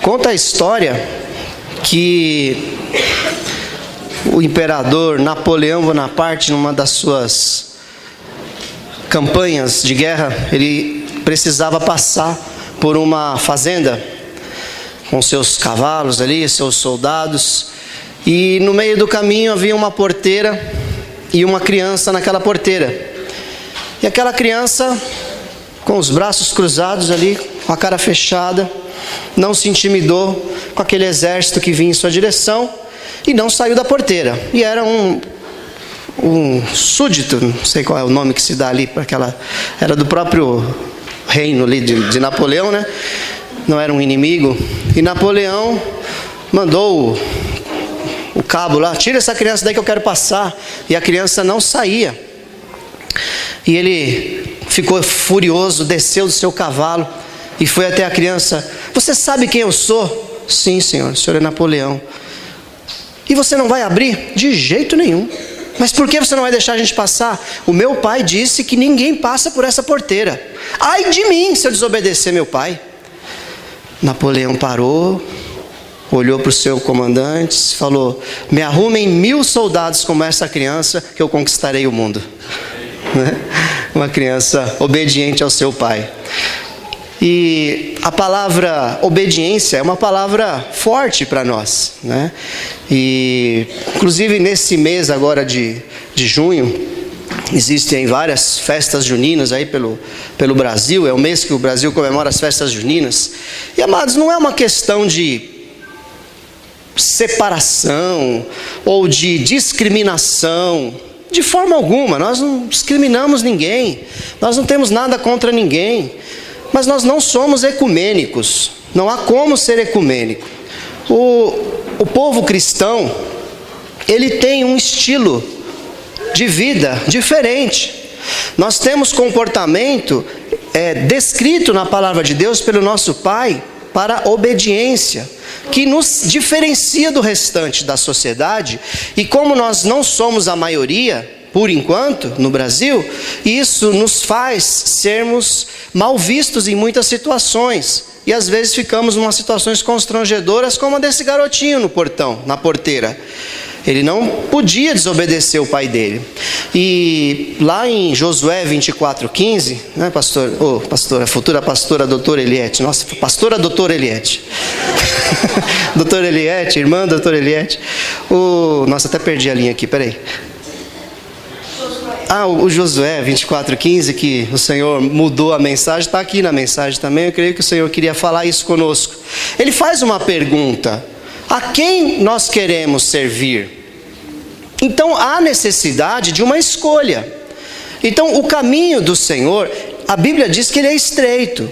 Conta a história que o imperador Napoleão Bonaparte, numa das suas campanhas de guerra, ele precisava passar por uma fazenda com seus cavalos ali, seus soldados, e no meio do caminho havia uma porteira e uma criança naquela porteira. E aquela criança, com os braços cruzados ali, com a cara fechada, não se intimidou com aquele exército que vinha em sua direção e não saiu da porteira. E era um súdito, não sei qual é o nome que se dá ali para aquela, era do próprio reino ali de Napoleão, né? Não era um inimigo. E Napoleão mandou o cabo lá: tira essa criança daí que eu quero passar. E a criança não saía. E ele ficou furioso, desceu do seu cavalo e foi até a criança: você sabe quem eu sou? Sim, senhor, o senhor é Napoleão. E você não vai abrir? De jeito nenhum. Mas por que você não vai deixar a gente passar? O meu pai disse que ninguém passa por essa porteira. Ai de mim se eu desobedecer meu pai. Napoleão parou, olhou para o seu comandante e falou: me arrumem 1000 soldados como essa criança que eu conquistarei o mundo. Uma criança obediente ao seu pai. E a palavra obediência é uma palavra forte para nós, né? E inclusive nesse mês agora de junho, existem várias festas juninas aí pelo Brasil. É o mês que o Brasil comemora as festas juninas. E amados, não é uma questão de separação ou de discriminação. De forma alguma, nós não discriminamos ninguém, nós não temos nada contra ninguém, mas nós não somos ecumênicos, não há como ser ecumênico. O povo cristão, ele tem um estilo de vida diferente. Nós temos comportamento descrito na palavra de Deus pelo nosso Pai para obediência, que nos diferencia do restante da sociedade. E como nós não somos a maioria, por enquanto, no Brasil, isso nos faz sermos mal vistos em muitas situações. E às vezes ficamos em umas situações constrangedoras, como a desse garotinho no portão, na porteira. Ele não podia desobedecer o pai dele. E lá em Josué 24:15, né, pastora, futura pastora doutora Eliette, nossa, pastora doutora Eliette, doutora Eliette, irmã doutora Eliette, nossa, até perdi a linha aqui, peraí. O Josué 24:15, que o Senhor mudou a mensagem, está aqui na mensagem também. Eu creio que o Senhor queria falar isso conosco. Ele faz uma pergunta: a quem nós queremos servir? Então há necessidade de uma escolha. Então o caminho do Senhor, a Bíblia diz que ele é estreito,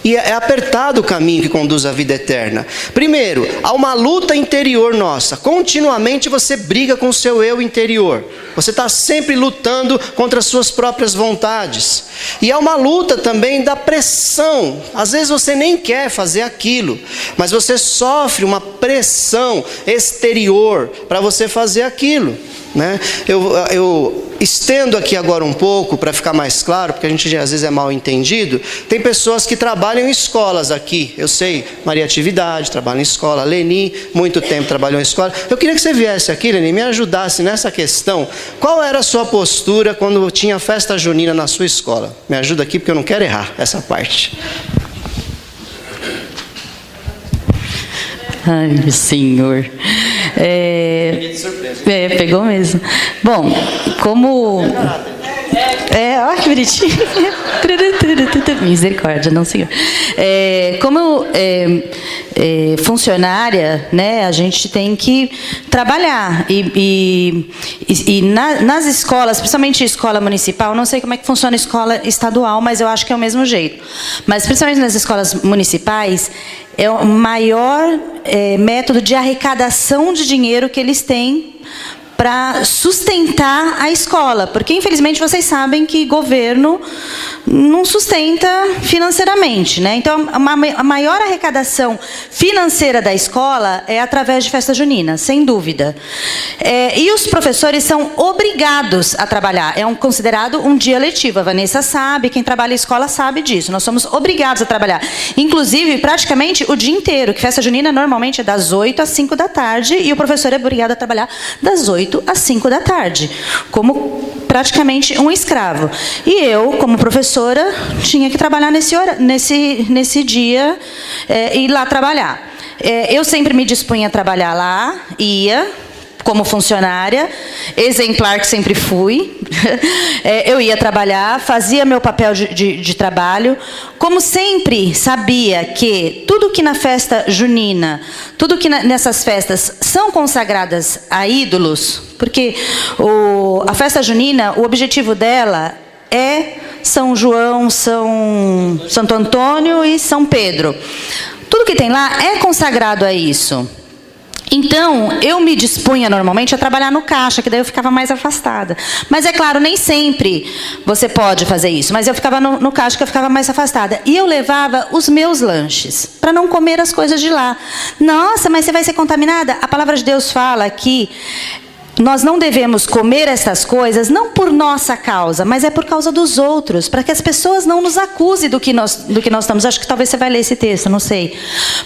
e é apertado o caminho que conduz à vida eterna. Primeiro, há uma luta interior nossa. Continuamente você briga com o seu eu interior. Você está sempre lutando contra as suas próprias vontades. E há uma luta também da pressão. Às vezes você nem quer fazer aquilo, mas você sofre uma pressão exterior para você fazer aquilo, né? Eu estendo aqui agora um pouco para ficar mais claro, porque a gente às vezes é mal entendido. Tem pessoas que trabalham em escolas aqui. Eu sei, Maria Atividade trabalha em escola, Leni muito tempo trabalhou em escola. Eu queria que você viesse aqui, Leni, me ajudasse nessa questão. Qual era a sua postura quando tinha festa junina na sua escola? Me ajuda aqui porque eu não quero errar essa parte. Ai, meu Senhor. Pegou mesmo. Bom, como... olha que bonitinho. Misericórdia, não, Senhor. Como funcionária, né, a gente tem que trabalhar. E nas escolas, principalmente escola municipal, não sei como é que funciona a escola estadual, mas eu acho que é o mesmo jeito. Mas principalmente nas escolas municipais, é o maior método de arrecadação de dinheiro que eles têm para sustentar a escola, porque infelizmente vocês sabem que governo não sustenta financeiramente, né? Então a maior arrecadação financeira da escola é através de festa junina, sem dúvida. E os professores são obrigados a trabalhar, considerado um dia letivo. A Vanessa sabe, quem trabalha em escola sabe disso, nós somos obrigados a trabalhar, inclusive praticamente o dia inteiro, que festa junina normalmente é das 8 às 5 da tarde e o professor é obrigado a trabalhar das 8 às 5 da tarde, como praticamente um escravo. E eu, como professora, tinha que trabalhar nesse dia, ir lá trabalhar. Eu sempre me dispunha a trabalhar lá, ia como funcionária, exemplar que sempre fui. Eu ia trabalhar, fazia meu papel de trabalho. Como sempre sabia que tudo que na festa junina, tudo que nessas festas são consagradas a ídolos, porque a festa junina, o objetivo dela é São João, Santo Antônio e São Pedro. Tudo que tem lá é consagrado a isso. Então, eu me dispunha normalmente a trabalhar no caixa, que daí eu ficava mais afastada. Mas é claro, nem sempre você pode fazer isso. Mas eu ficava no caixa, que eu ficava mais afastada. E eu levava os meus lanches, para não comer as coisas de lá. Nossa, mas você vai ser contaminada? A palavra de Deus fala que nós não devemos comer essas coisas, não por nossa causa, mas é por causa dos outros, para que as pessoas não nos acusem do que nós estamos. Acho que talvez você vai ler esse texto, não sei.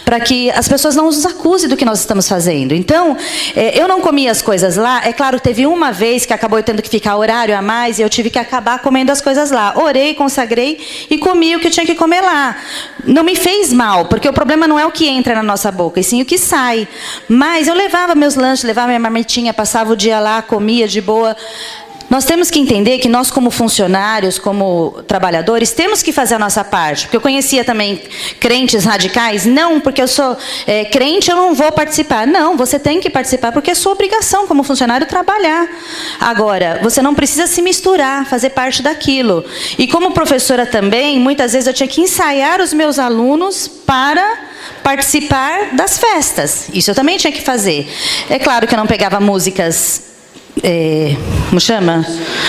Para que as pessoas não nos acusem do que nós estamos fazendo. Então, eu não comia as coisas lá. É claro, teve uma vez que acabou eu tendo que ficar horário a mais e eu tive que acabar comendo as coisas lá. Orei, consagrei e comi o que tinha que comer lá. Não me fez mal, porque o problema não é o que entra na nossa boca, e sim o que sai. Mas eu levava meus lanches, levava minha marmitinha, passava o dia lá, comia de boa. Nós temos que entender que nós, como funcionários, como trabalhadores, temos que fazer a nossa parte. Porque eu conhecia também crentes radicais. Não, porque eu sou crente, eu não vou participar. Não, você tem que participar, porque é sua obrigação como funcionário trabalhar. Agora, você não precisa se misturar, fazer parte daquilo. E como professora também, muitas vezes eu tinha que ensaiar os meus alunos para participar das festas. Isso eu também tinha que fazer. É claro que eu não pegava músicas, como chama?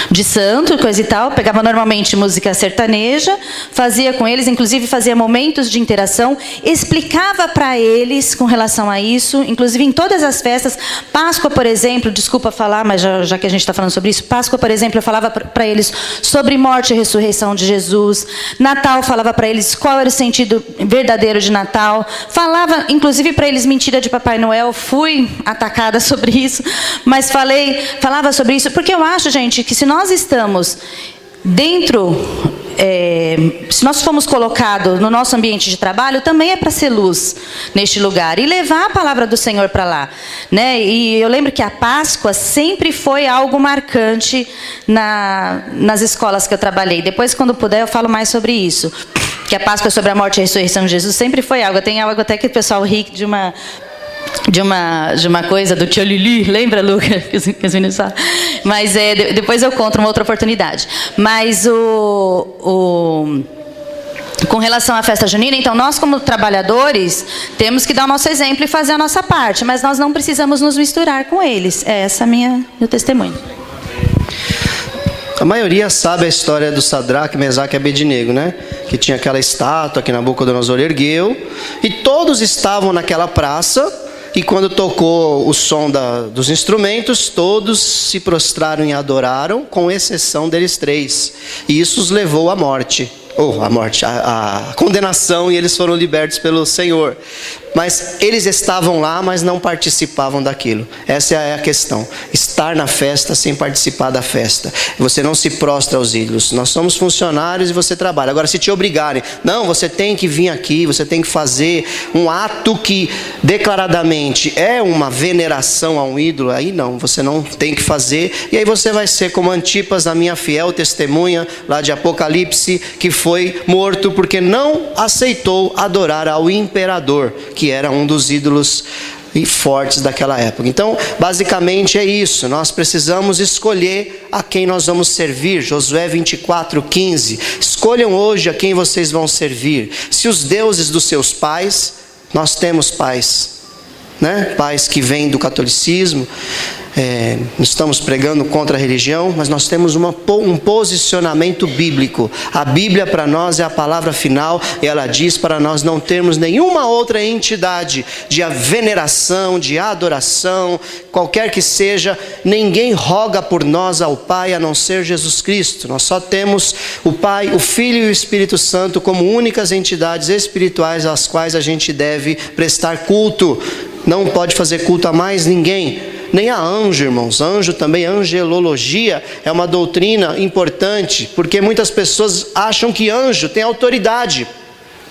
De santo, coisa e tal. Pegava normalmente música sertaneja, fazia com eles, inclusive fazia momentos de interação, explicava para eles com relação a isso, inclusive em todas as festas. Páscoa, por exemplo, desculpa falar, mas já que a gente está falando sobre isso, Páscoa, por exemplo, eu falava para eles sobre morte e ressurreição de Jesus. Natal, falava para eles qual era o sentido verdadeiro de Natal. Falava, inclusive, para eles mentira de Papai Noel. Fui atacada sobre isso, mas falava sobre isso, porque eu acho, gente, que se nós estamos dentro, se nós fomos colocados no nosso ambiente de trabalho, também é para ser luz neste lugar e levar a palavra do Senhor para lá, né? E eu lembro que a Páscoa sempre foi algo marcante nas escolas que eu trabalhei. Depois, quando puder, eu falo mais sobre isso, que a Páscoa sobre a morte e a ressurreição de Jesus sempre foi algo. Tem algo até que o pessoal ri de uma coisa do Tia Lili, lembra, Luca? Que os meninos falam. Mas depois eu conto uma outra oportunidade. Mas com relação à festa junina, então nós como trabalhadores temos que dar o nosso exemplo e fazer a nossa parte, mas nós não precisamos nos misturar com eles. Essa é meu testemunho. A maioria sabe a história do Sadraque, Mesaque e Abednego, né? Que tinha aquela estátua que Nabucodonosor ergueu, e todos estavam naquela praça. E quando tocou o som dos instrumentos, todos se prostraram e adoraram, com exceção deles três. E isso os levou à morte. A condenação, e eles foram libertos pelo Senhor. Mas eles estavam lá, mas não participavam daquilo. Essa é a questão. Estar na festa sem participar da festa. Você não se prostra aos ídolos. Nós somos funcionários e você trabalha. Agora, se te obrigarem, não, você tem que vir aqui, você tem que fazer um ato que declaradamente é uma veneração a um ídolo, aí não, você não tem que fazer. E aí você vai ser como Antipas, a minha fiel testemunha, lá de Apocalipse, que foi morto porque não aceitou adorar ao imperador, que era um dos ídolos fortes daquela época. Então, basicamente é isso. Nós precisamos escolher a quem nós vamos servir. Josué 24:15. Escolham hoje a quem vocês vão servir. Se os deuses dos seus pais, nós temos pais, né? Pais que vêm do catolicismo, não estamos pregando contra a religião, mas nós temos um posicionamento bíblico. A Bíblia para nós é a palavra final, e ela diz para nós não termos nenhuma outra entidade de veneração, de adoração, qualquer que seja. Ninguém roga por nós ao Pai a não ser Jesus Cristo. Nós só temos o Pai, o Filho e o Espírito Santo como únicas entidades espirituais às quais a gente deve prestar culto. Não pode fazer culto a mais ninguém, nem a anjo, irmãos. Anjo também, angelologia, é uma doutrina importante, porque muitas pessoas acham que anjo tem autoridade.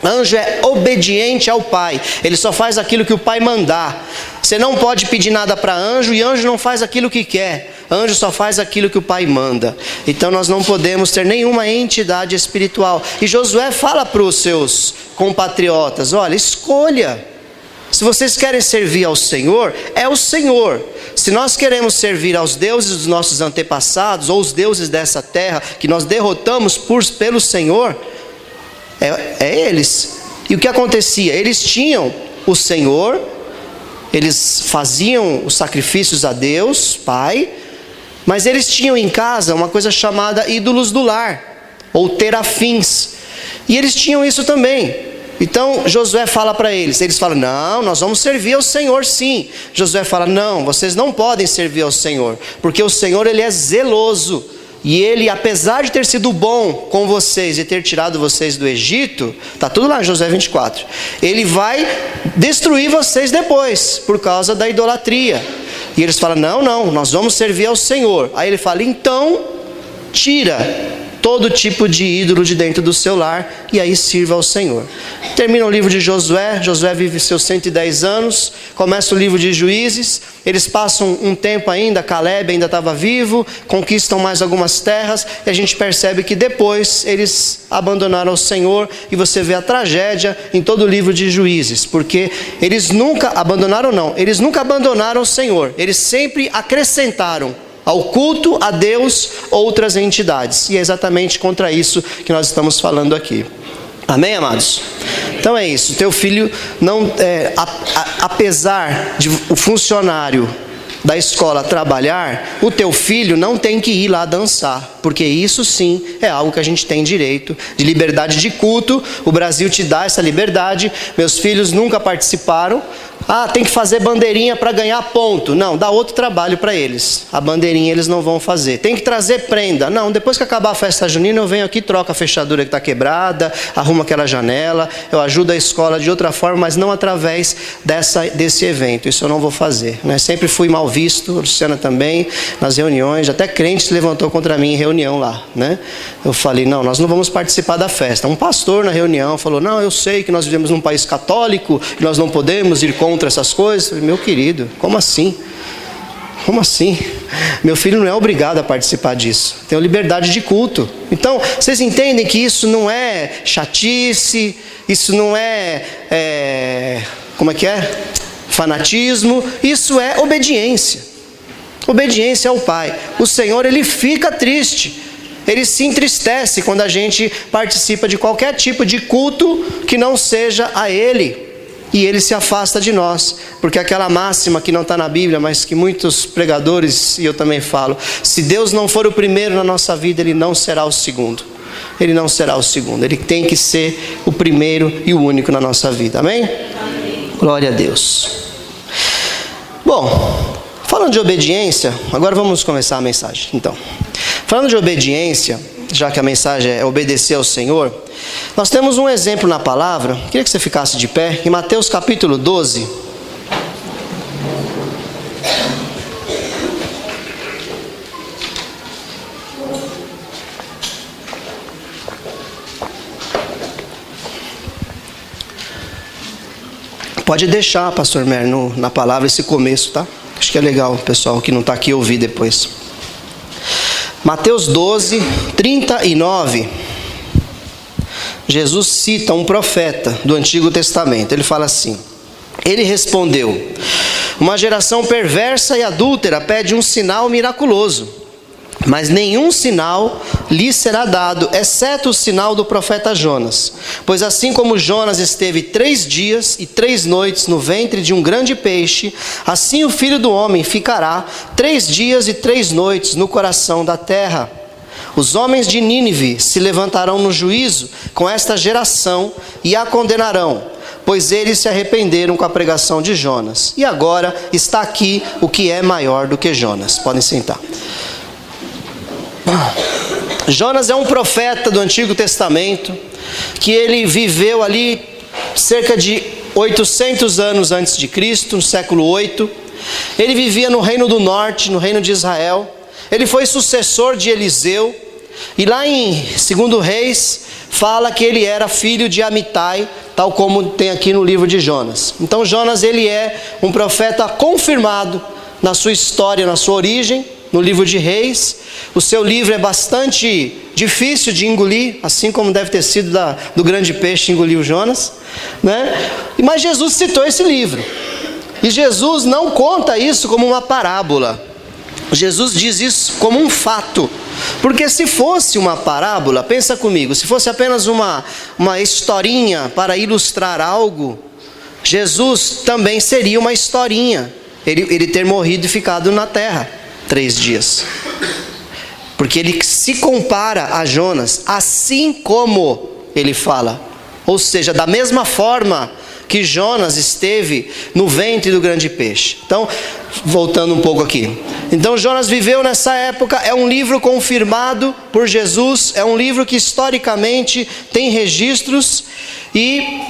Anjo é obediente ao Pai, ele só faz aquilo que o Pai mandar. Você não pode pedir nada para anjo, e anjo não faz aquilo que quer. Anjo só faz aquilo que o Pai manda. Então nós não podemos ter nenhuma entidade espiritual. E Josué fala para os seus compatriotas: olha, escolha. Se vocês querem servir ao Senhor, é o Senhor. Se nós queremos servir aos deuses dos nossos antepassados, ou os deuses dessa terra, que nós derrotamos pelo Senhor, é eles. E o que acontecia? Eles tinham o Senhor, eles faziam os sacrifícios a Deus, Pai, mas eles tinham em casa uma coisa chamada ídolos do lar, ou terafins. E eles tinham isso também. Então Josué fala para eles, falam: não, nós vamos servir ao Senhor sim. Josué fala: não, vocês não podem servir ao Senhor, porque o Senhor, ele é zeloso, e ele, apesar de ter sido bom com vocês e ter tirado vocês do Egito, está tudo lá em Josué 24, ele vai destruir vocês depois, por causa da idolatria. E eles falam: não, nós vamos servir ao Senhor. Aí ele fala: então tira todo tipo de ídolo de dentro do seu lar, e aí sirva ao Senhor. Termina o livro de Josué. Josué vive seus 110 anos, começa o livro de Juízes. Eles passam um tempo ainda, Caleb ainda estava vivo, conquistam mais algumas terras, e a gente percebe que depois eles abandonaram o Senhor, e você vê a tragédia em todo o livro de Juízes, porque eles nunca abandonaram o Senhor, eles sempre acrescentaram ao culto a Deus outras entidades, e é exatamente contra isso que nós estamos falando aqui. Amém, amados? Então é isso. Teu filho não, apesar de o funcionário da escola trabalhar, o teu filho não tem que ir lá dançar, porque isso sim é algo que a gente tem direito, de liberdade de culto. O Brasil te dá essa liberdade. Meus filhos nunca participaram. Tem que fazer bandeirinha para ganhar ponto. Não, dá outro trabalho para eles. A bandeirinha eles não vão fazer. Tem que trazer prenda. Não, depois que acabar a festa junina, eu venho aqui, troco a fechadura que está quebrada, arrumo aquela janela, eu ajudo a escola de outra forma, mas não através desse evento. Isso eu não vou fazer, né? Sempre fui mal visto, a Luciana também, nas reuniões. Até crente se levantou contra mim em reunião lá, né? Eu falei: não, nós não vamos participar da festa. Um pastor na reunião falou: não, eu sei que nós vivemos num país católico, que nós não podemos ir contra essas coisas. Meu querido, como assim? Como assim? Meu filho não é obrigado a participar disso. Tem liberdade de culto. Então, vocês entendem que isso não é chatice, isso não é fanatismo, isso é obediência. Obediência ao Pai. O Senhor, ele fica triste, ele se entristece quando a gente participa de qualquer tipo de culto que não seja a Ele. E Ele se afasta de nós, porque aquela máxima que não está na Bíblia, mas que muitos pregadores, e eu também falo: se Deus não for o primeiro na nossa vida, Ele não será o segundo. Ele não será o segundo, Ele tem que ser o primeiro e o único na nossa vida. Amém? Amém. Glória a Deus. Bom, falando de obediência, agora vamos começar a mensagem. Então, falando de obediência, já que a mensagem é obedecer ao Senhor, nós temos um exemplo na palavra. Queria que você ficasse de pé, em Mateus capítulo 12. Pode deixar, pastor Mer, na palavra esse começo, tá? Acho que é legal o pessoal que não está aqui ouvir depois. Mateus 12, 39. Jesus cita um profeta do Antigo Testamento. Ele fala assim: ele respondeu: uma geração perversa e adúltera pede um sinal miraculoso, mas nenhum sinal lhe será dado, exceto o sinal do profeta Jonas. Pois assim como Jonas esteve 3 dias e 3 noites no ventre de um grande peixe, assim o Filho do Homem ficará 3 dias e 3 noites no coração da terra. Os homens de Nínive se levantarão no juízo com esta geração e a condenarão, pois eles se arrependeram com a pregação de Jonas. E agora está aqui o que é maior do que Jonas. Podem sentar. Jonas é um profeta do Antigo Testamento, que ele viveu ali cerca de 800 anos antes de Cristo, no século 8. Ele vivia no Reino do Norte, no Reino de Israel. Ele foi sucessor de Eliseu. E lá em 2 Reis, fala que ele era filho de Amitai, tal como tem aqui no livro de Jonas. Então Jonas, ele é um profeta confirmado na sua história, na sua origem, no livro de Reis. O seu livro é bastante difícil de engolir, assim como deve ter sido do grande peixe engolir o Jonas, né? Mas Jesus citou esse livro. E Jesus não conta isso como uma parábola. Jesus diz isso como um fato. Porque se fosse uma parábola, pensa comigo, se fosse apenas uma historinha para ilustrar algo, Jesus também seria uma historinha. Ele ter morrido e ficado na terra 3 dias. Porque ele se compara a Jonas, assim como ele fala. Ou seja, da mesma forma que Jonas esteve no ventre do grande peixe. Então, voltando um pouco aqui. Então, Jonas viveu nessa época, é um livro confirmado por Jesus, é um livro que historicamente tem registros, e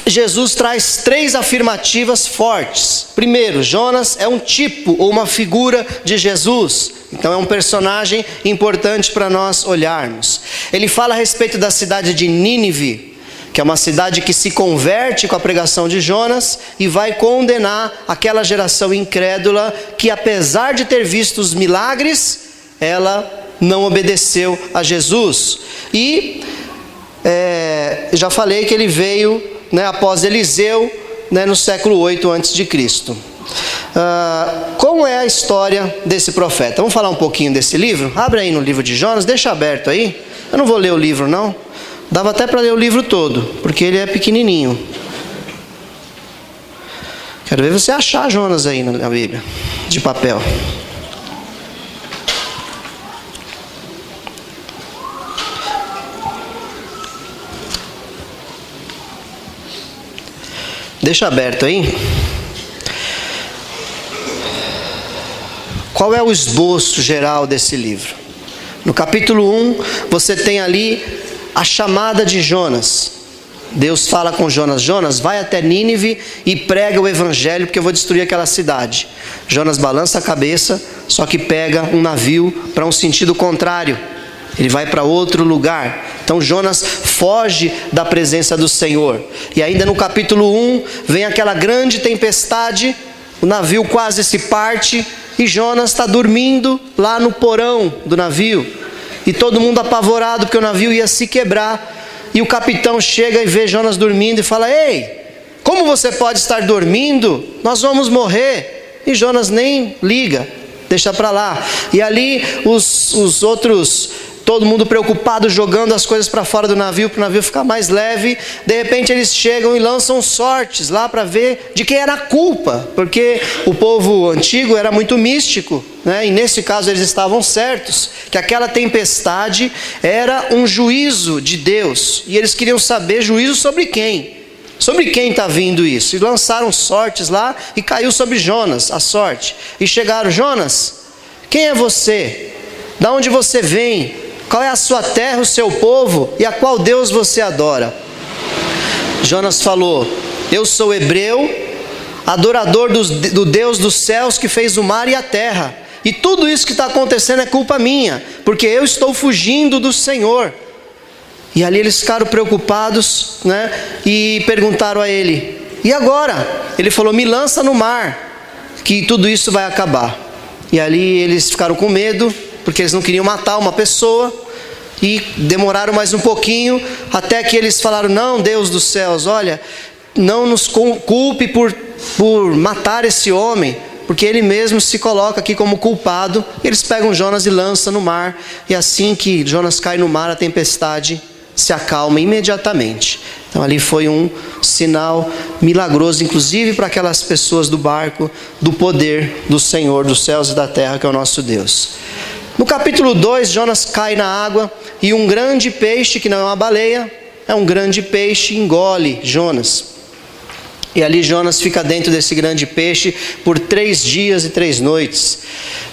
Jesus traz 3 afirmativas fortes. Primeiro, Jonas é um tipo ou uma figura de Jesus. Então é um personagem importante para nós olharmos. Ele fala a respeito da cidade de Nínive, que é uma cidade que se converte com a pregação de Jonas e vai condenar aquela geração incrédula que, apesar de ter visto os milagres, ela não obedeceu a Jesus. E já falei que ele veio, após Eliseu, no século 8 a.C. Como é a história desse profeta? Vamos falar um pouquinho desse livro? Abre aí no livro de Jonas, deixa aberto aí. Eu não vou ler o livro não. Dava até para ler o livro todo, porque ele é pequenininho. Quero ver você achar Jonas aí na Bíblia, de papel. Deixa aberto aí. Qual é o esboço geral desse livro? No capítulo 1, você tem ali a chamada de Jonas. Deus fala com Jonas: Jonas, vai até Nínive e prega o evangelho, porque eu vou destruir aquela cidade. Jonas balança a cabeça, só que pega um navio para um sentido contrário. Ele vai para outro lugar. Então Jonas foge da presença do Senhor. E ainda no capítulo 1, vem aquela grande tempestade, o navio quase se parte, e Jonas está dormindo lá no porão do navio. E todo mundo apavorado, porque o navio ia se quebrar. E o capitão chega e vê Jonas dormindo e fala: ei, como você pode estar dormindo? Nós vamos morrer. E Jonas nem liga, deixa para lá. E ali os outros, todo mundo preocupado, jogando as coisas para fora do navio, para o navio ficar mais leve. De repente eles chegam e lançam sortes lá para ver de quem era a culpa, porque o povo antigo era muito místico, e nesse caso eles estavam certos, que aquela tempestade era um juízo de Deus, e eles queriam saber juízo sobre quem? Sobre quem está vindo isso? E lançaram sortes lá, e caiu sobre Jonas a sorte. E chegaram: Jonas, quem é você? Da onde você vem? Qual é a sua terra, o seu povo, e a qual Deus você adora? Jonas falou: eu sou hebreu, adorador do Deus dos céus, que fez o mar e a terra. E tudo isso que está acontecendo é culpa minha, porque eu estou fugindo do Senhor. E ali eles ficaram preocupados, e perguntaram a ele: e agora? Ele falou: me lança no mar, que tudo isso vai acabar. E ali eles ficaram com medo, porque eles não queriam matar uma pessoa, e demoraram mais um pouquinho, até que eles falaram: não, Deus dos céus, olha, não nos culpe por matar esse homem, porque ele mesmo se coloca aqui como culpado. Eles pegam Jonas e lançam no mar, e assim que Jonas cai no mar, a tempestade se acalma imediatamente. Então ali foi um sinal milagroso, inclusive para aquelas pessoas do barco, do poder do Senhor dos céus e da terra, que é o nosso Deus. No capítulo 2, Jonas cai na água e um grande peixe, que não é uma baleia, é um grande peixe, engole Jonas. E ali Jonas fica dentro desse grande peixe por 3 dias e 3 noites.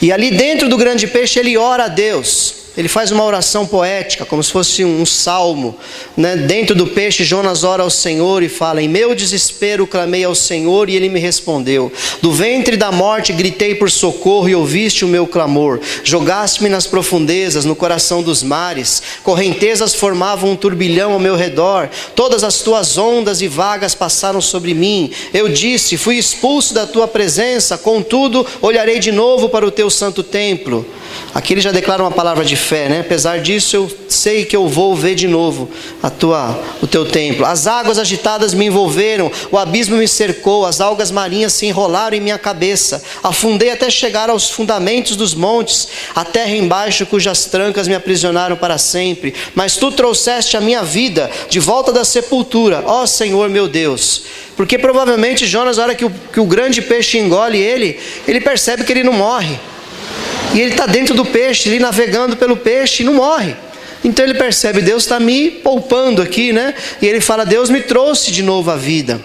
E ali dentro do grande peixe ele ora a Deus. Ele faz uma oração poética, como se fosse um salmo, né? Dentro do peixe, Jonas ora ao Senhor e fala: em meu desespero clamei ao Senhor e Ele me respondeu. Do ventre da morte gritei por socorro e ouviste o meu clamor. Jogaste-me nas profundezas, no coração dos mares. Correntezas formavam um turbilhão ao meu redor. Todas as tuas ondas e vagas passaram sobre mim. Eu disse: fui expulso da tua presença, contudo olharei de novo para o teu santo templo. Aqui ele já declara uma palavra de fé, né? Apesar disso, eu sei que eu vou ver de novo o teu templo. As águas agitadas me envolveram, o abismo me cercou, as algas marinhas se enrolaram em minha cabeça. Afundei até chegar aos fundamentos dos montes, a terra embaixo cujas trancas me aprisionaram para sempre. Mas tu trouxeste a minha vida de volta da sepultura, ó Senhor meu Deus. Porque provavelmente Jonas, na hora que o grande peixe engole ele percebe que ele não morre. E ele está dentro do peixe, ele navegando pelo peixe e não morre. Então ele percebe: Deus está me poupando aqui, né? E ele fala: Deus me trouxe de novo à vida.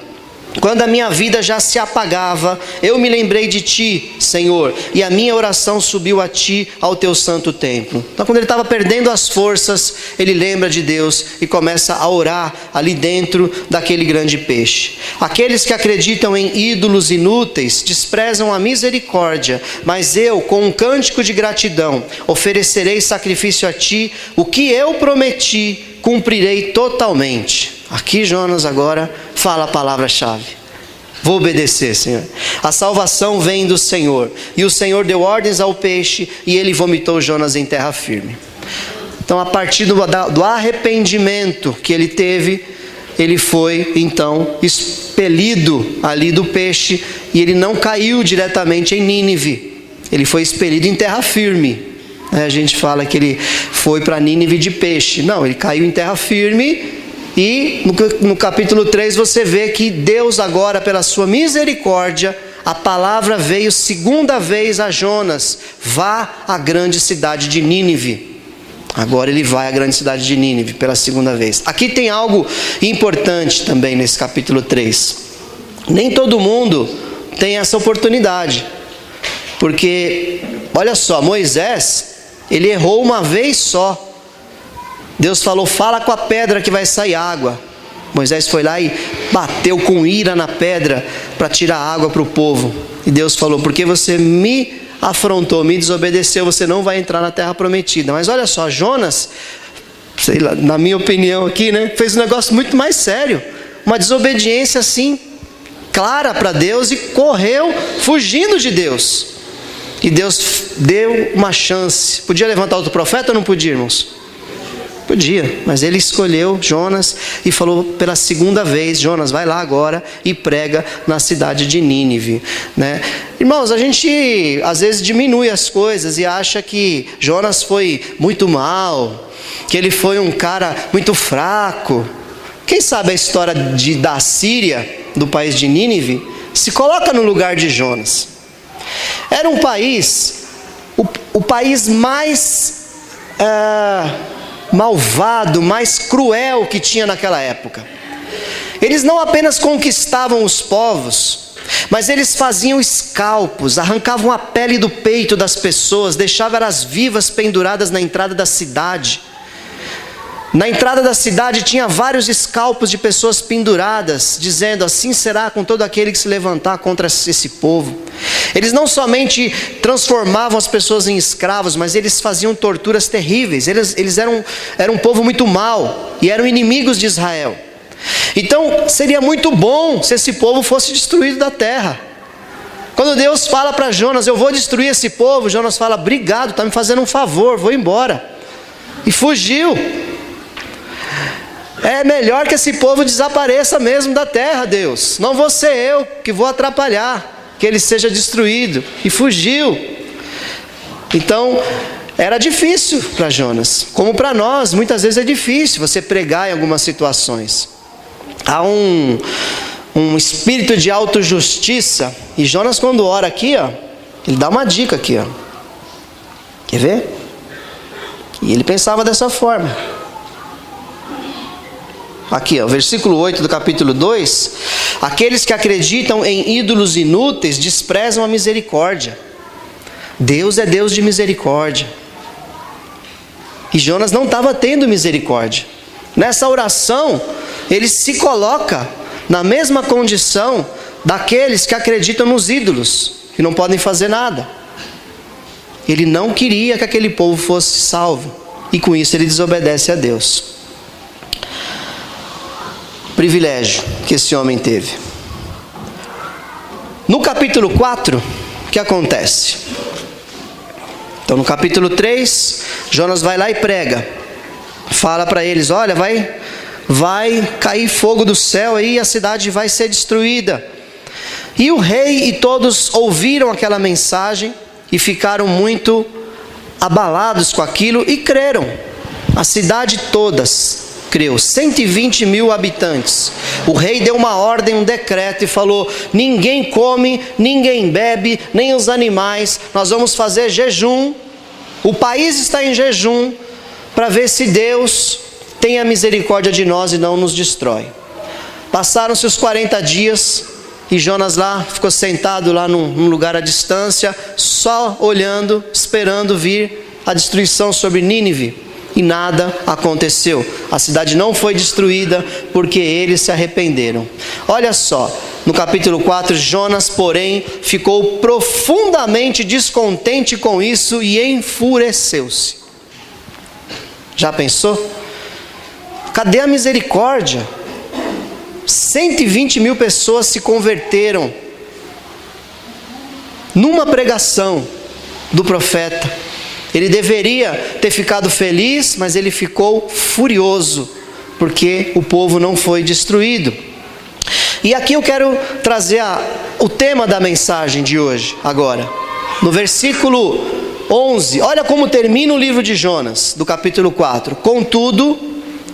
Quando a minha vida já se apagava, eu me lembrei de ti, Senhor, e a minha oração subiu a ti, ao teu santo templo. Então quando ele estava perdendo as forças, ele lembra de Deus e começa a orar ali dentro daquele grande peixe. Aqueles que acreditam em ídolos inúteis desprezam a misericórdia, mas eu, com um cântico de gratidão, oferecerei sacrifício a ti. O que eu prometi, cumprirei totalmente. Aqui Jonas agora fala a palavra-chave: vou obedecer, Senhor. A salvação vem do Senhor. E o Senhor deu ordens ao peixe e ele vomitou Jonas em terra firme. Então, a partir do arrependimento que ele teve, ele foi então expelido ali do peixe, e ele não caiu diretamente em Nínive. Ele foi expelido em terra firme. A gente fala que ele foi para Nínive de peixe. Não, ele caiu em terra firme. E no capítulo 3 você vê que Deus agora, pela sua misericórdia, a palavra veio segunda vez a Jonas: vá à grande cidade de Nínive. Agora ele vai à grande cidade de Nínive pela segunda vez. Aqui tem algo importante também nesse capítulo 3. Nem todo mundo tem essa oportunidade. Porque, olha só, Moisés, ele errou uma vez só. Deus falou: fala com a pedra que vai sair água. Moisés foi lá e bateu com ira na pedra para tirar água para o povo. E Deus falou: porque você me afrontou, me desobedeceu, você não vai entrar na terra prometida. Mas olha só, Jonas, sei lá, na minha opinião aqui, né, fez um negócio muito mais sério. Uma desobediência assim, clara para Deus, e correu fugindo de Deus. E Deus deu uma chance. Podia levantar outro profeta ou não podia, irmãos? Podia, mas ele escolheu Jonas e falou pela segunda vez: Jonas, vai lá agora e prega na cidade de Nínive, né? Irmãos, a gente às vezes diminui as coisas e acha que Jonas foi muito mal, que ele foi um cara muito fraco. Quem sabe a história da Síria, do país de Nínive, se coloca no lugar de Jonas. Era um país, o país mais malvado, mais cruel que tinha naquela época. Eles não apenas conquistavam os povos, mas eles faziam escalpos, arrancavam a pele do peito das pessoas, deixavam elas vivas penduradas na entrada da cidade. Na entrada da cidade tinha vários escalpos de pessoas penduradas, dizendo: assim será com todo aquele que se levantar contra esse povo. Eles não somente transformavam as pessoas em escravos, mas eles faziam torturas terríveis. Eles eram um povo muito mau e eram inimigos de Israel. Então seria muito bom se esse povo fosse destruído da terra. Quando Deus fala para Jonas: eu vou destruir esse povo, Jonas fala: obrigado, está me fazendo um favor, vou embora. E fugiu. É melhor que esse povo desapareça mesmo da terra, Deus. Não vou ser eu que vou atrapalhar. que ele seja destruído, e fugiu. Então, era difícil para Jonas, como para nós, muitas vezes é difícil você pregar em algumas situações. Há um espírito de autojustiça, e Jonas, quando ora aqui, ó, ele dá uma dica aqui, ó. Quer ver? E ele pensava dessa forma. Aqui, ó, versículo 8 do capítulo 2: aqueles que acreditam em ídolos inúteis desprezam a misericórdia. Deus é Deus de misericórdia. E Jonas não estava tendo misericórdia. Nessa oração, ele se coloca na mesma condição daqueles que acreditam nos ídolos, que não podem fazer nada. Ele não queria que aquele povo fosse salvo, e com isso ele desobedece a Deus. Privilégio que esse homem teve. No capítulo 4, o que acontece? Então no capítulo 3, Jonas vai lá e prega. Fala para eles: olha, vai cair fogo do céu aí, e a cidade vai ser destruída. E o rei e todos ouviram aquela mensagem e ficaram muito abalados com aquilo e creram. A cidade todas creu, 120 mil habitantes. O rei deu uma ordem, um decreto, e falou: ninguém come, ninguém bebe, nem os animais. Nós vamos fazer jejum. O país está em jejum para ver se Deus tem a misericórdia de nós e não nos destrói. Passaram-se os 40 dias e Jonas lá ficou sentado lá num lugar à distância, só olhando, esperando vir a destruição sobre Nínive. E nada aconteceu. A cidade não foi destruída porque eles se arrependeram. Olha só, no capítulo 4, Jonas, porém, ficou profundamente descontente com isso e enfureceu-se. Já pensou? Cadê a misericórdia? 120 mil pessoas se converteram numa pregação do profeta. Ele deveria ter ficado feliz, mas ele ficou furioso, porque o povo não foi destruído. E aqui eu quero trazer o tema da mensagem de hoje, agora. No versículo 11, olha como termina o livro de Jonas, do capítulo 4. Contudo,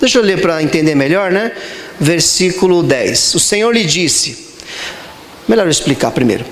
deixa eu ler para entender melhor, né? Versículo 10. O Senhor lhe disse... Melhor eu explicar primeiro.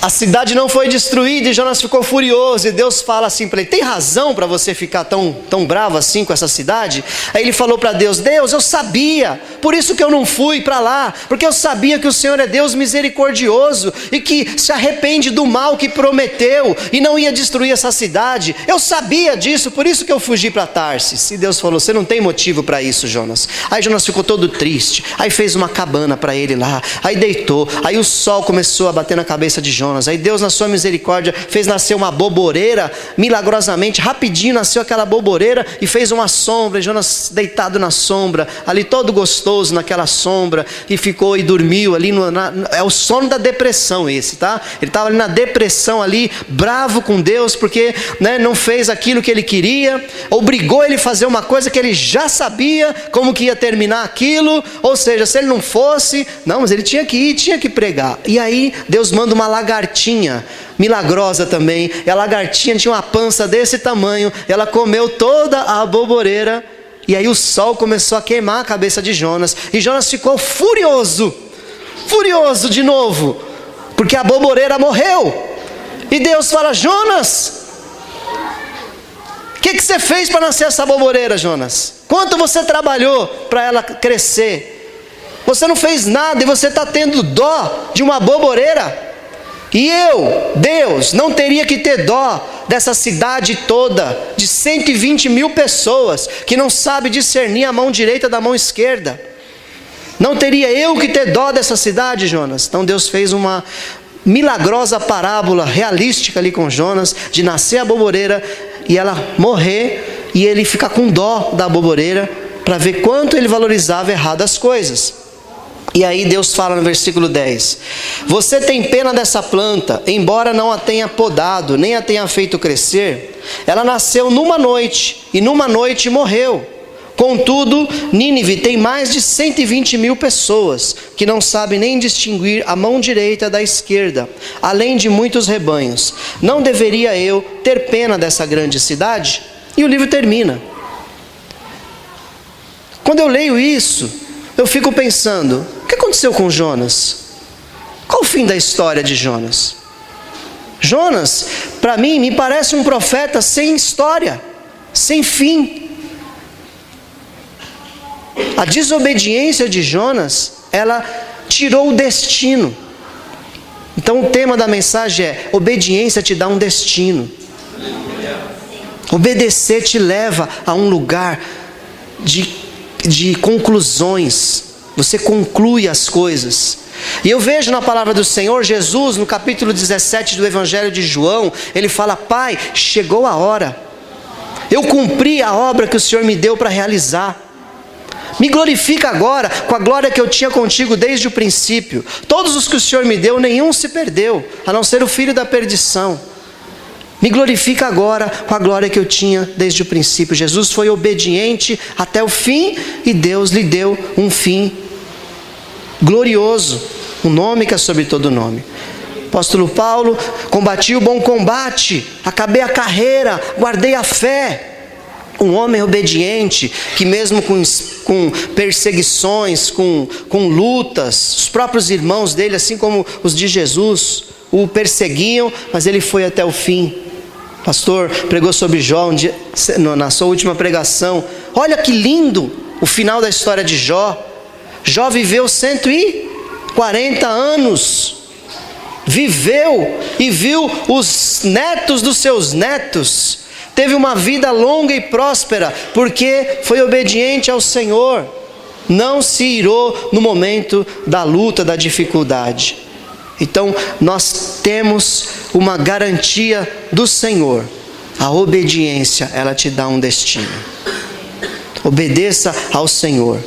A cidade não foi destruída e Jonas ficou furioso, e Deus fala assim para ele: tem razão para você ficar tão bravo assim com essa cidade? Aí ele falou para Deus: Deus, eu sabia, por isso que eu não fui para lá, porque eu sabia que o Senhor é Deus misericordioso e que se arrepende do mal que prometeu e não ia destruir essa cidade. Eu sabia disso, por isso que eu fugi para Tarsis. E Deus falou: você não tem motivo para isso, Jonas. Aí Jonas ficou todo triste, aí fez uma cabana para ele lá, aí deitou, aí o sol começou a bater na cabeça de Jonas. Aí Deus, na sua misericórdia, fez nascer uma boboreira, milagrosamente, rapidinho nasceu aquela boboreira e fez uma sombra, e Jonas deitado na sombra, ali todo gostoso naquela sombra, e ficou e dormiu ali, é o sono da depressão esse, tá? Ele estava ali na depressão ali, bravo com Deus, porque não fez aquilo que ele queria, obrigou ele a fazer uma coisa que ele já sabia como que ia terminar aquilo, ou seja, se ele não fosse, mas ele tinha que ir, tinha que pregar. E aí Deus manda uma lagartinha milagrosa também, e a lagartinha tinha uma pança desse tamanho, ela comeu toda a boboreira, e aí o sol começou a queimar a cabeça de Jonas, e Jonas ficou furioso de novo, porque a boboreira morreu. E Deus fala: Jonas, o que você fez para nascer essa boboreira, Jonas? Quanto você trabalhou para ela crescer? Você não fez nada e você está tendo dó de uma boboreira? E eu, Deus, não teria que ter dó dessa cidade toda, de 120 mil pessoas, que não sabe discernir a mão direita da mão esquerda? Não teria eu que ter dó dessa cidade, Jonas? Então Deus fez uma milagrosa parábola realística ali com Jonas, de nascer a boboreira e ela morrer, e ele ficar com dó da boboreira, para ver quanto ele valorizava errado as coisas. E aí Deus fala no versículo 10: você tem pena dessa planta, embora não a tenha podado, nem a tenha feito crescer. Ela nasceu numa noite, e numa noite morreu. Contudo, Nínive tem mais de 120 mil pessoas que não sabem nem distinguir a mão direita da esquerda, além de muitos rebanhos. Não deveria eu ter pena dessa grande cidade? E o livro termina. Quando eu leio isso, eu fico pensando, o que aconteceu com Jonas? Qual o fim da história de Jonas? Jonas, para mim, me parece um profeta sem história, sem fim. A desobediência de Jonas, ela tirou o destino. Então o tema da mensagem é: obediência te dá um destino. Obedecer te leva a um lugar de conclusões. Você conclui as coisas. E eu vejo na palavra do Senhor, Jesus, no capítulo 17 do Evangelho de João, ele fala: Pai, chegou a hora. Eu cumpri a obra que o Senhor me deu para realizar. Me glorifica agora com a glória que eu tinha contigo desde o princípio. Todos os que o Senhor me deu, nenhum se perdeu, a não ser o filho da perdição. Me glorifica agora com a glória que eu tinha desde o princípio. Jesus foi obediente até o fim e Deus lhe deu um fim glorioso, um nome que é sobre todo nome. Apóstolo Paulo: combati o bom combate, acabei a carreira, guardei a fé. Um homem obediente, que mesmo com perseguições, com lutas, os próprios irmãos dele, assim como os de Jesus, o perseguiam, mas ele foi até o fim. O pastor pregou sobre Jó um dia, na sua última pregação. Olha que lindo o final da história de Jó. Jó viveu 140 anos. Viveu e viu os netos dos seus netos. Teve uma vida longa e próspera, porque foi obediente ao Senhor. Não se irou no momento da luta, da dificuldade. Então, nós temos uma garantia do Senhor. A obediência, ela te dá um destino. Obedeça ao Senhor.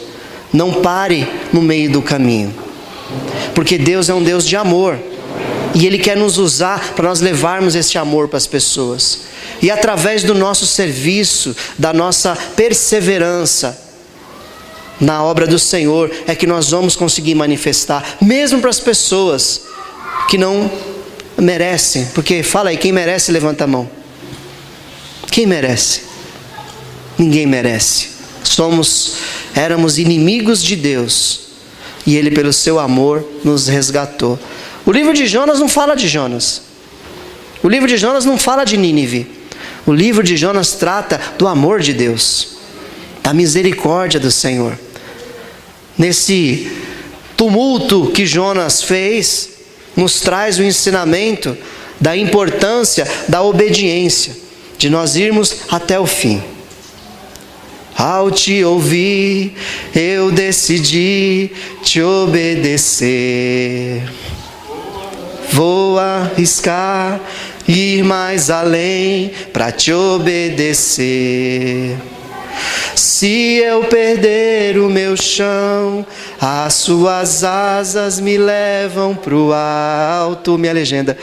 Não pare no meio do caminho. Porque Deus é um Deus de amor. E Ele quer nos usar para nós levarmos esse amor para as pessoas. E através do nosso serviço, da nossa perseverança na obra do Senhor, é que nós vamos conseguir manifestar, mesmo para as pessoas que não merecem. Porque fala aí, quem merece, levanta a mão. Quem merece? Ninguém merece. Éramos inimigos de Deus, e Ele pelo seu amor nos resgatou. O livro de Jonas não fala de Jonas. O livro de Jonas não fala de Nínive. O livro de Jonas trata do amor de Deus, da misericórdia do Senhor. Nesse tumulto que Jonas fez, nos traz o ensinamento da importância da obediência, de nós irmos até o fim. Ao te ouvir, eu decidi te obedecer. Vou arriscar, ir mais além para te obedecer. Se eu perder o meu chão, as suas asas me levam pro alto. Minha legenda.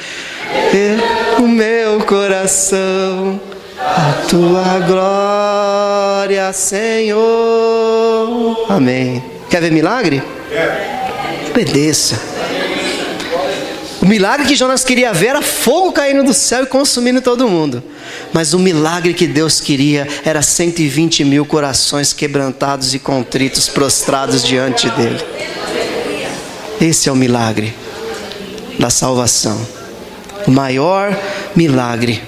O meu coração, a tua glória, Senhor. Amém. Quer ver milagre? Obedeça. O milagre que Jonas queria ver era fogo caindo do céu e consumindo todo mundo. Mas o milagre que Deus queria era 120 mil corações quebrantados e contritos, prostrados diante dele. Esse é o milagre da salvação. O maior milagre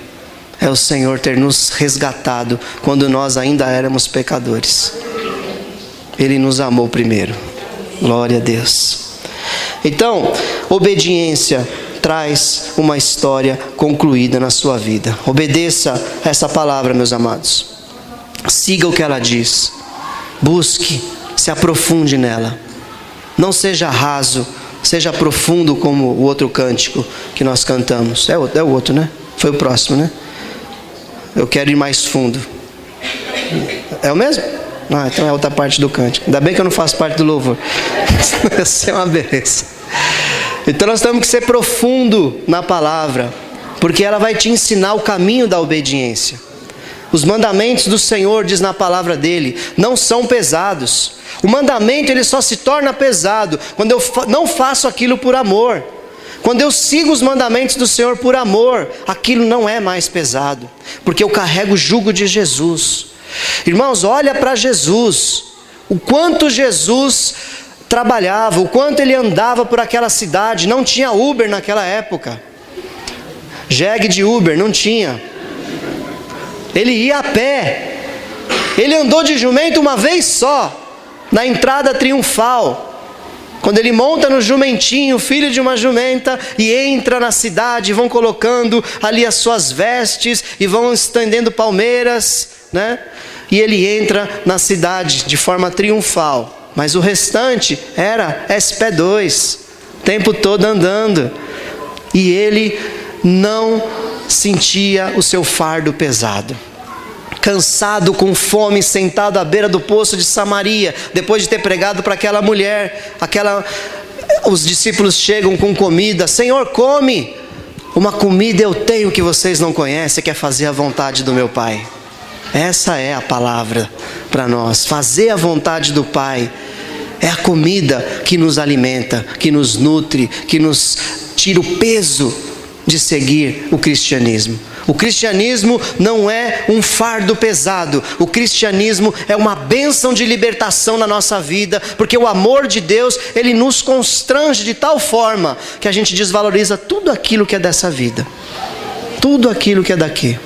é o Senhor ter nos resgatado quando nós ainda éramos pecadores. Ele nos amou primeiro. Glória a Deus. Então, obediência traz uma história concluída na sua vida. Obedeça essa palavra, meus amados. Siga o que ela diz. Busque, se aprofunde nela. Não seja raso, seja profundo como o outro cântico que nós cantamos. É o outro, né? Foi o próximo, né? Eu quero ir mais fundo. É o mesmo? Ah, então é outra parte do cântico. Ainda bem que eu não faço parte do louvor. Isso é uma beleza. Então nós temos que ser profundo na palavra, porque ela vai te ensinar o caminho da obediência. Os mandamentos do Senhor, diz na palavra dele, não são pesados. O mandamento ele só se torna pesado quando eu não faço aquilo por amor. Quando eu sigo os mandamentos do Senhor por amor, aquilo não é mais pesado, porque eu carrego o jugo de Jesus. Irmãos, olha para Jesus, o quanto Jesus trabalhava, o quanto ele andava por aquela cidade. Não tinha Uber naquela época, jegue de Uber, não tinha. Ele ia a pé, ele andou de jumento uma vez só, na entrada triunfal, quando ele monta no jumentinho, filho de uma jumenta, e entra na cidade, vão colocando ali as suas vestes, e vão estendendo palmeiras, né? E ele entra na cidade de forma triunfal, mas o restante era SP2, o tempo todo andando, e ele não sentia o seu fardo pesado. Cansado, com fome, sentado à beira do poço de Samaria, depois de ter pregado para aquela mulher, os discípulos chegam com comida. Senhor, come, uma comida eu tenho que vocês não conhecem, que é fazer a vontade do meu Pai. Essa é a palavra para nós, fazer a vontade do Pai. É a comida que nos alimenta, que nos nutre, que nos tira o peso de seguir o cristianismo. O cristianismo não é um fardo pesado. O cristianismo é uma bênção de libertação na nossa vida, porque o amor de Deus, ele nos constrange de tal forma que a gente desvaloriza tudo aquilo que é dessa vida, tudo aquilo que é daqui.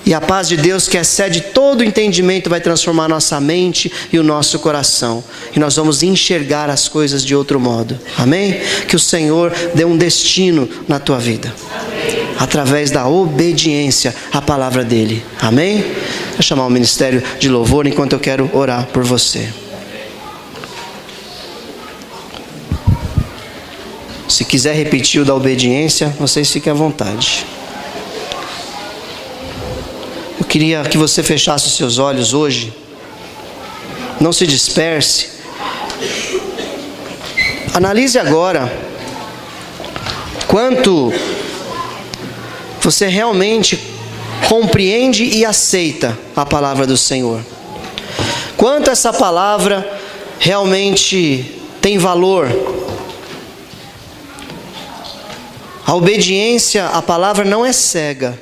E a paz de Deus, que excede todo entendimento, vai transformar nossa mente e o nosso coração. E nós vamos enxergar as coisas de outro modo. Amém? Que o Senhor dê um destino na tua vida. Através da obediência à palavra dEle. Amém? Vou chamar o ministério de louvor enquanto eu quero orar por você. Se quiser repetir o da obediência, vocês fiquem à vontade. Eu queria que você fechasse os seus olhos hoje. Não se disperse. Analise agora quanto você realmente compreende e aceita a palavra do Senhor. Quanto essa palavra realmente tem valor. A obediência à palavra não é cega,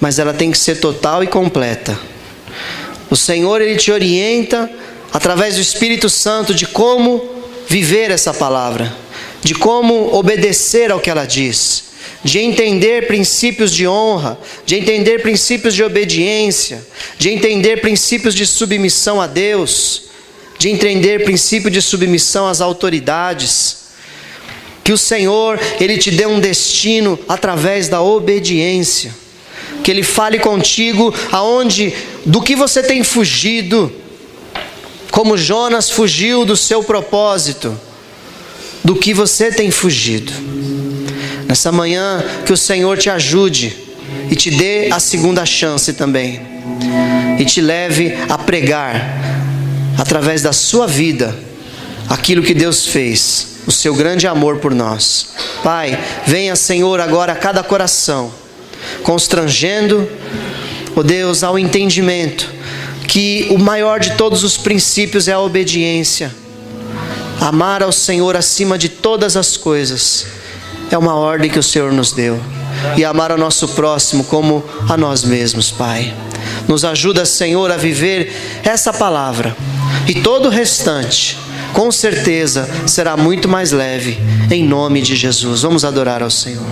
mas ela tem que ser total e completa. O Senhor, Ele te orienta através do Espírito Santo de como viver essa palavra, de como obedecer ao que ela diz, de entender princípios de honra, de entender princípios de obediência, de entender princípios de submissão a Deus, de entender princípio de submissão às autoridades. Que o Senhor, Ele te dê um destino através da obediência. Que Ele fale contigo do que você tem fugido, como Jonas fugiu do seu propósito, do que você tem fugido. Nessa manhã, que o Senhor te ajude e te dê a segunda chance também, e te leve a pregar, através da sua vida, aquilo que Deus fez, o seu grande amor por nós. Pai, venha, Senhor, agora a cada coração, constrangendo, ó Deus, ao entendimento que o maior de todos os princípios é a obediência. Amar ao Senhor acima de todas as coisas é uma ordem que o Senhor nos deu. E amar ao nosso próximo como a nós mesmos, Pai. Nos ajuda, Senhor, a viver essa palavra, e todo o restante, com certeza, será muito mais leve, em nome de Jesus. Vamos adorar ao Senhor.